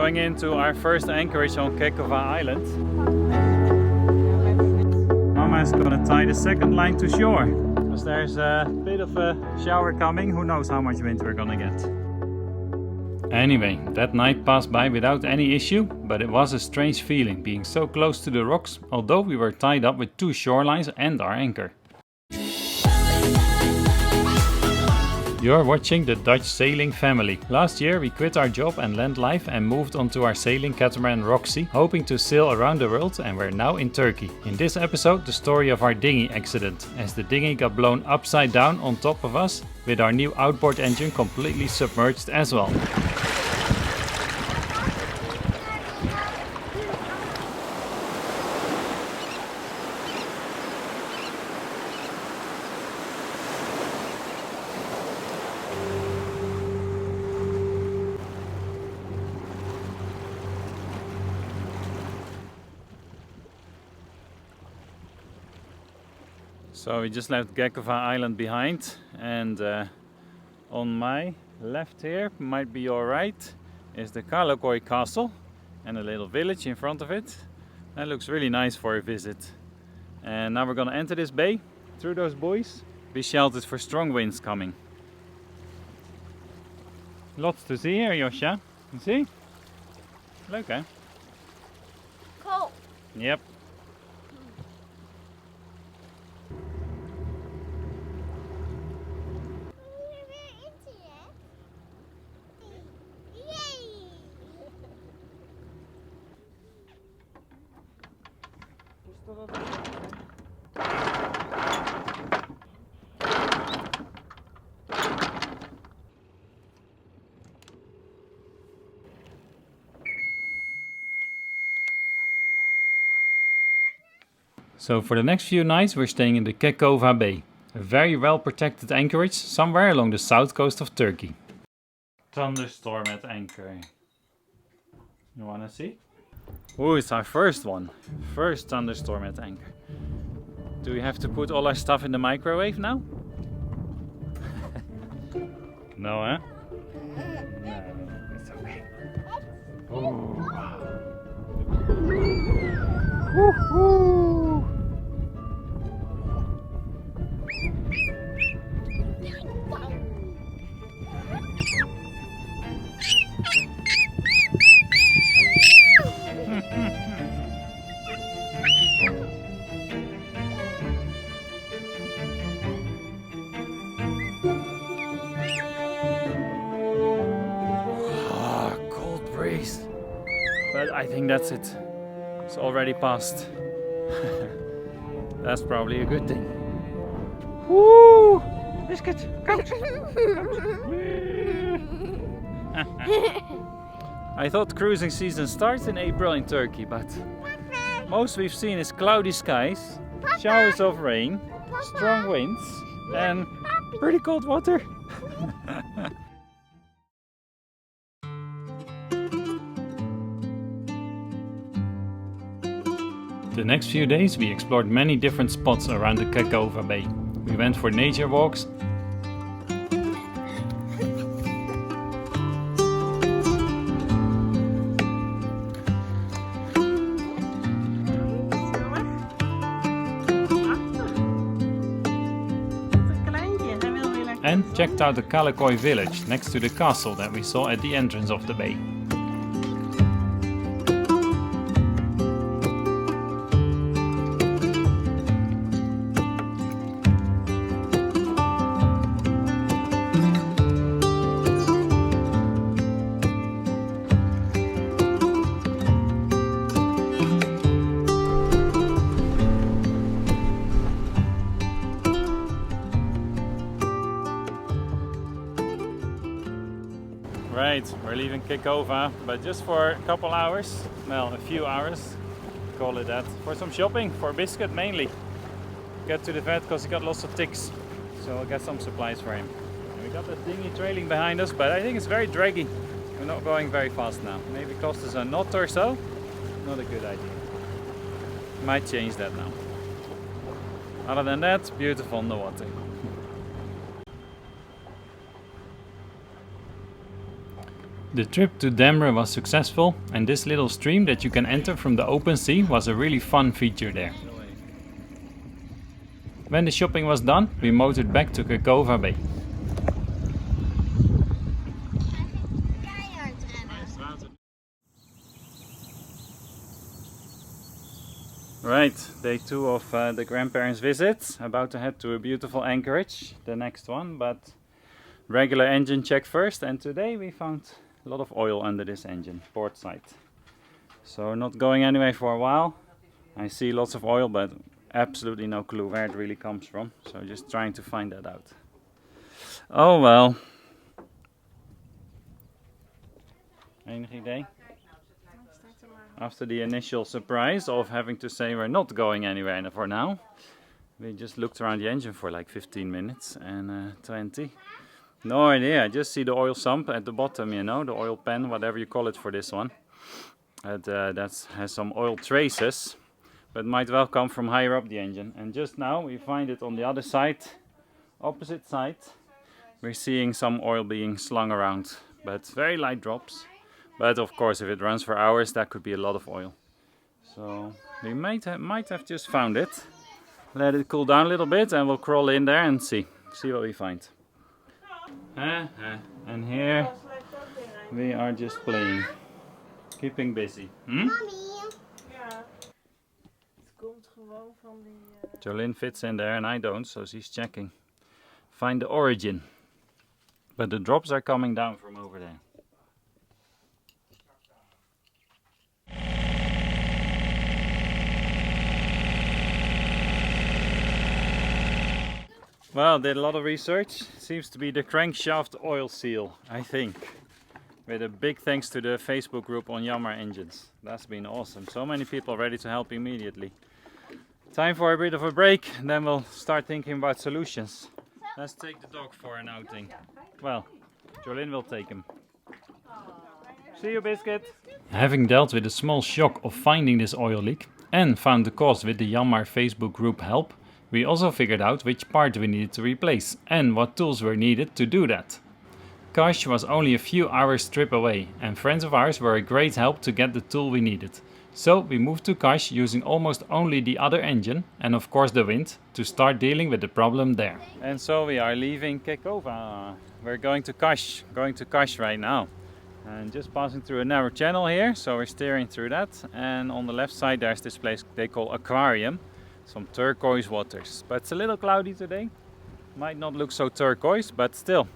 Going into our first anchorage on Kekova Island. Mama is gonna tie the second line to shore. Because there's a bit of a shower coming. Who knows how much wind we're gonna get. Anyway, that night passed by without any issue, but it was a strange feeling being so close to the rocks, although we were tied up with 2 shorelines and our anchor. You're watching the Dutch sailing family. Last year we quit our job and land life and moved onto our sailing catamaran Roxy, hoping to sail around the world, and we're now in Turkey. In this episode, the story of our dinghy accident, as the dinghy got blown upside down on top of us, with our new outboard engine completely submerged as well. So we just left Kekova Island behind, and on my left here, might be your right, is the Kekova castle and a little village in front of it. That looks really nice for a visit. And now we're gonna enter this bay through those buoys. Be sheltered for strong winds coming. Lots to see here, Josja. You see? Leuk hè? Cool. Yep. So for the next few nights we're staying in the Kekova Bay, a very well protected anchorage somewhere along the south coast of Turkey. Thunderstorm at anchor. You wanna see? Oh, it's our first one. First thunderstorm at anchor. Do we have to put all our stuff in the microwave now? No, huh? No, it's okay. Oh. Woohoo! But I think that's it. It's already passed. That's probably a good thing. Woo! Biscuit, coach! I thought cruising season starts in April in Turkey, but most we've seen is cloudy skies, showers of rain, strong winds, and pretty cold water. The next few days we explored many different spots around the Kekova Bay. We went for nature walks, and checked out the Kekova village next to the castle that we saw at the entrance of the bay. Right, we're leaving Kekova, but just for a couple hours, well, a few hours, call it that, for some shopping, for biscuit mainly. Get to the vet because he got lots of ticks, so I'll get some supplies for him. And we got the dinghy trailing behind us, but I think it's very draggy. We're not going very fast now. Maybe cost us a knot or so. Not a good idea. Might change that now. Other than that, beautiful on the water. The trip to Demre was successful, and this little stream that you can enter from the open sea was a really fun feature there. When the shopping was done, we motored back to Kekova Bay. Right, day 2 of the grandparents' visit. About to head to a beautiful anchorage, the next one, but regular engine check first. And today we found a lot of oil under this engine, port side. So not going anywhere for a while. I see lots of oil, but absolutely no clue where it really comes from. So just trying to find that out. Oh well. Enig idee? After the initial surprise of having to say we're not going anywhere for now, we just looked around the engine for like 15 minutes and 20. No idea, I just see the oil sump at the bottom, you know, the oil pan, whatever you call it for this one. That has some oil traces, but might well come from higher up the engine. And just now we find it on the other side, opposite side. We're seeing some oil being slung around, but very light drops. But of course, if it runs for hours, that could be a lot of oil. So we might have just found it. Let it cool down a little bit and we'll crawl in there and see what we find. And here we are just playing, keeping busy. Mommy. Ja, het komt gewoon van die... Jolene fits in there and I don't, so she's checking. Find the origin. But the drops are coming down from over there. Well, did a lot of research. Seems to be the crankshaft oil seal, I think. With a big thanks to the Facebook group on Yamaha engines. That's been awesome. So many people ready to help immediately. Time for a bit of a break, and then we'll start thinking about solutions. Let's take the dog for an outing. Well, Jolene will take him. See you, Biscuit! Having dealt with the small shock of finding this oil leak and found the cause with the Yamaha Facebook group help, we also figured out which part we needed to replace and what tools were needed to do that. Kas was only a few hours trip away and friends of ours were a great help to get the tool we needed. So we moved to Kas using almost only the other engine and of course the wind to start dealing with the problem there. And so we are leaving Kekova. We're going to Kas right now. And just passing through a narrow channel here, so we're steering through that. And on the left side there's this place they call Aquarium. Some turquoise waters, but it's a little cloudy today. Might not look so turquoise, but still.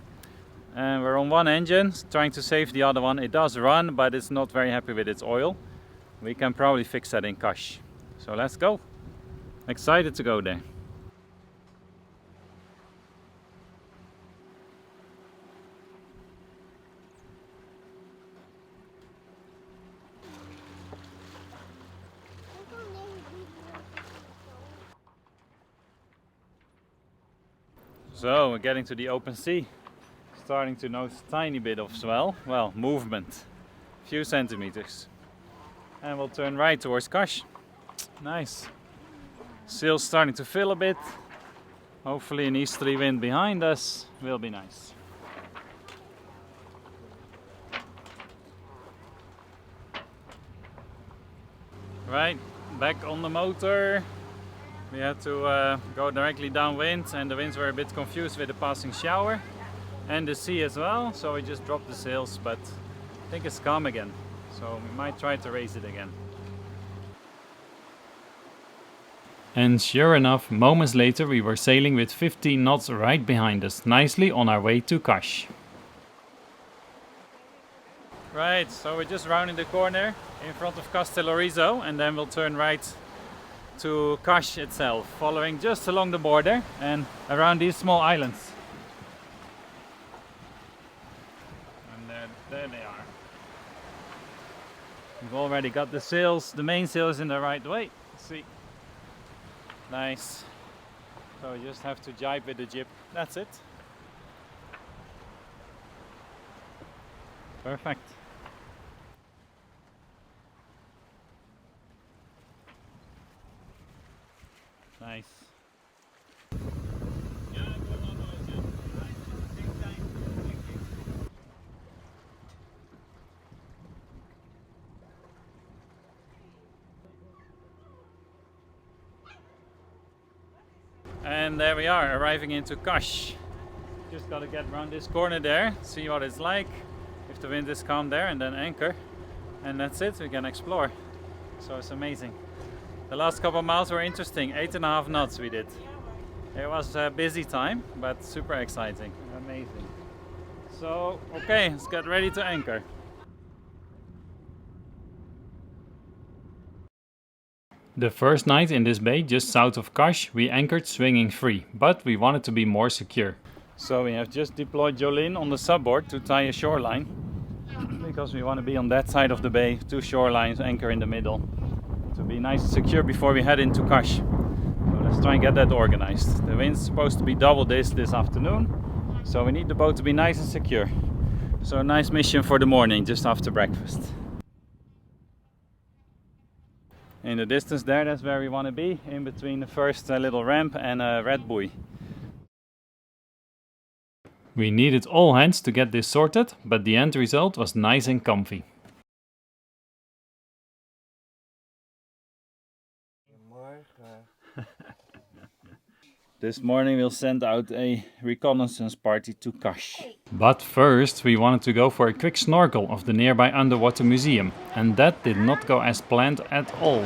And we're on one engine, trying to save the other one. It does run, but it's not very happy with its oil. We can probably fix that in Kas. So let's go. Excited to go there. So we're getting to the open sea, starting to notice a tiny bit of swell, well, movement, a few centimeters. And we'll turn right towards Kas. Nice. Sails starting to fill a bit. Hopefully an easterly wind behind us will be nice. Right, back on the motor. We had to go directly downwind and the winds were a bit confused with the passing shower and the sea as well, so we just dropped the sails, but I think it's calm again, so we might try to raise it again. And sure enough, moments later we were sailing with 15 knots right behind us, nicely on our way to Kas. Right, so we're just rounding the corner in front of Castellorizo and then we'll turn right to Kas itself, following just along the border and around these small islands. And there they are. We've already got the sails, the main sails in the right way. See, nice. So we just have to jibe with the jib. That's it. Perfect. Nice. And there we are, arriving into Kas. Just gotta get around this corner there, see what it's like, if the wind is calm there, and then anchor. And that's it, we can explore. So it's amazing. The last couple of miles were interesting, 8.5 knots we did. It was a busy time, but super exciting, amazing. So, okay, let's get ready to anchor. The first night in this bay, just south of Kas, we anchored swinging free, but we wanted to be more secure. So we have just deployed Jolene on the subboard to tie a shoreline, because we want to be on that side of the bay, 2 shorelines, anchor in the middle, to be nice and secure before we head into Kas. So let's try and get that organized. The wind's supposed to be double this afternoon, so we need the boat to be nice and secure. So a nice mission for the morning, just after breakfast. In the distance there, that's where we want to be, in between the first little ramp and a red buoy. We needed all hands to get this sorted, but the end result was nice and comfy. This morning we'll send out a reconnaissance party to Kas. But first we wanted to go for a quick snorkel of the nearby underwater museum, and that did not go as planned at all.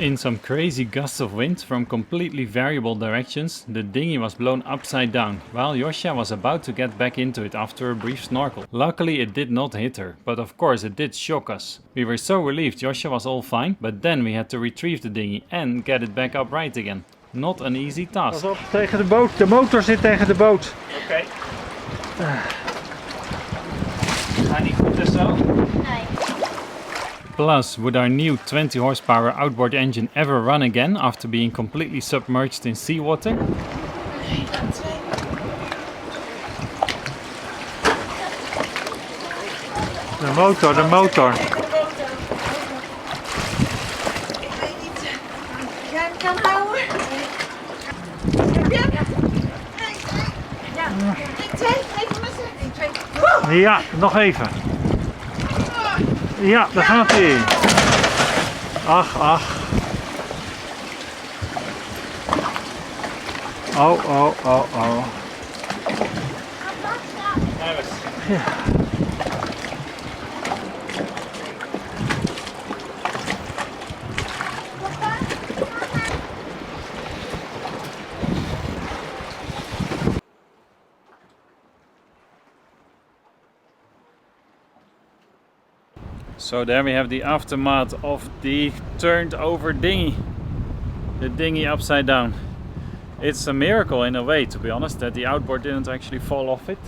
In some crazy gusts of wind from completely variable directions, the dinghy was blown upside down, while Josja was about to get back into it after a brief snorkel. Luckily it did not hit her, but of course it did shock us. We were so relieved Josja was all fine, but then we had to retrieve the dinghy and get it back upright again. Not an easy task. Pas op, tegen de boot. De motor zit tegen de boot. Oké. Ga niet goed en zo? Nee. Plus, would our new 20 horsepower outboard engine ever run again after being completely submerged in seawater? De motor, de motor. Ik weet niet. Jij hem kan houden? Heb je hem? Ja. 1, 2, even missen. 1, 2. Ja, nog even. Ja, daar gaat hij. Ach, ach. Oh, oh, oh, oh. Ja. So there we have the aftermath of the turned over dinghy. The dinghy upside down. It's a miracle in a way, to be honest, that the outboard didn't actually fall off it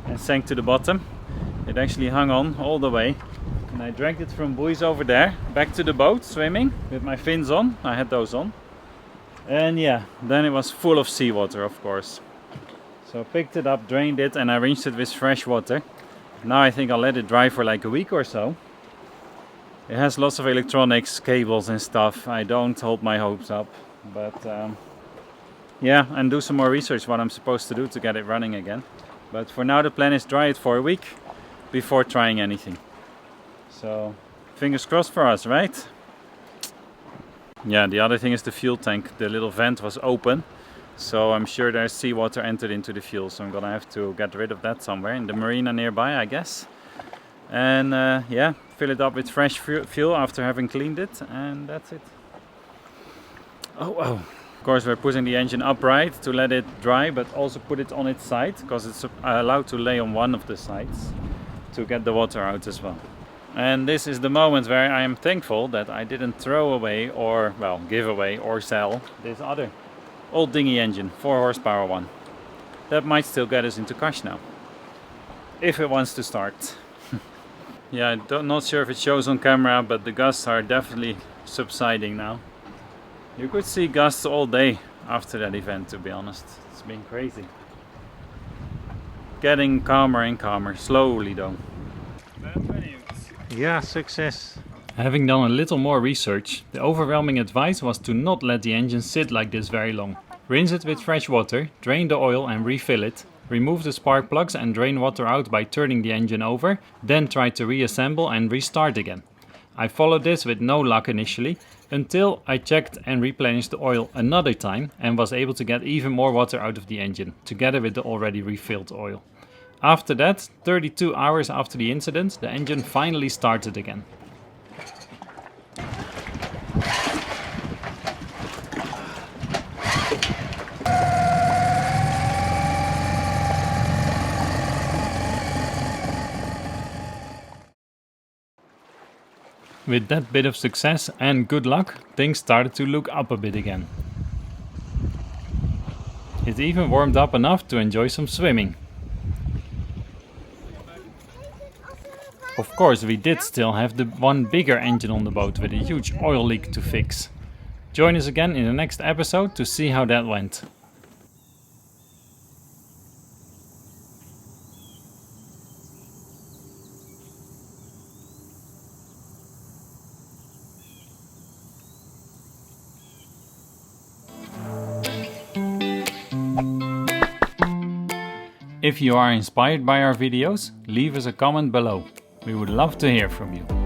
and sank to the bottom. It actually hung on all the way. And I dragged it from buoys over there, back to the boat, swimming, with my fins on. I had those on. And yeah, then it was full of seawater, of course. So I picked it up, drained it, and I rinsed it with fresh water. Now I think I'll let it dry for like a week or so. It has lots of electronics, cables and stuff. I don't hold my hopes up, but yeah, and do some more research what I'm supposed to do to get it running again. But for now the plan is dry it for a week before trying anything. So fingers crossed for us, right? Yeah, the other thing is the fuel tank. The little vent was open, so I'm sure there's seawater entered into the fuel, so I'm gonna have to get rid of that somewhere in the marina nearby, I guess. And yeah, fill it up with fresh fuel after having cleaned it, and that's it. Oh, of course we're putting the engine upright to let it dry, but also put it on its side, because it's allowed to lay on one of the sides to get the water out as well. And this is the moment where I am thankful that I didn't throw away or, well, give away or sell this other old dinghy engine, 4 horsepower one. That might still get us into Kas now, if it wants to start. Yeah, I'm not sure if it shows on camera, but the gusts are definitely subsiding now. You could see gusts all day after that event, to be honest. It's been crazy. Getting calmer and calmer, slowly though. Ja, succes. Having done a little more research, the overwhelming advice was to not let the engine sit like this very long. Rinse it with fresh water, drain the oil and refill it, Remove the spark plugs and drain water out by turning the engine over, then try to reassemble and restart again. I followed this with no luck initially, until I checked and replenished the oil another time and was able to get even more water out of the engine, together with the already refilled oil. After that, 32 hours after the incident, the engine finally started again. With that bit of success and good luck, things started to look up a bit again. It even warmed up enough to enjoy some swimming. Of course, we did still have the one bigger engine on the boat with a huge oil leak to fix. Join us again in the next episode to see how that went. If you are inspired by our videos, leave us a comment below. We would love to hear from you.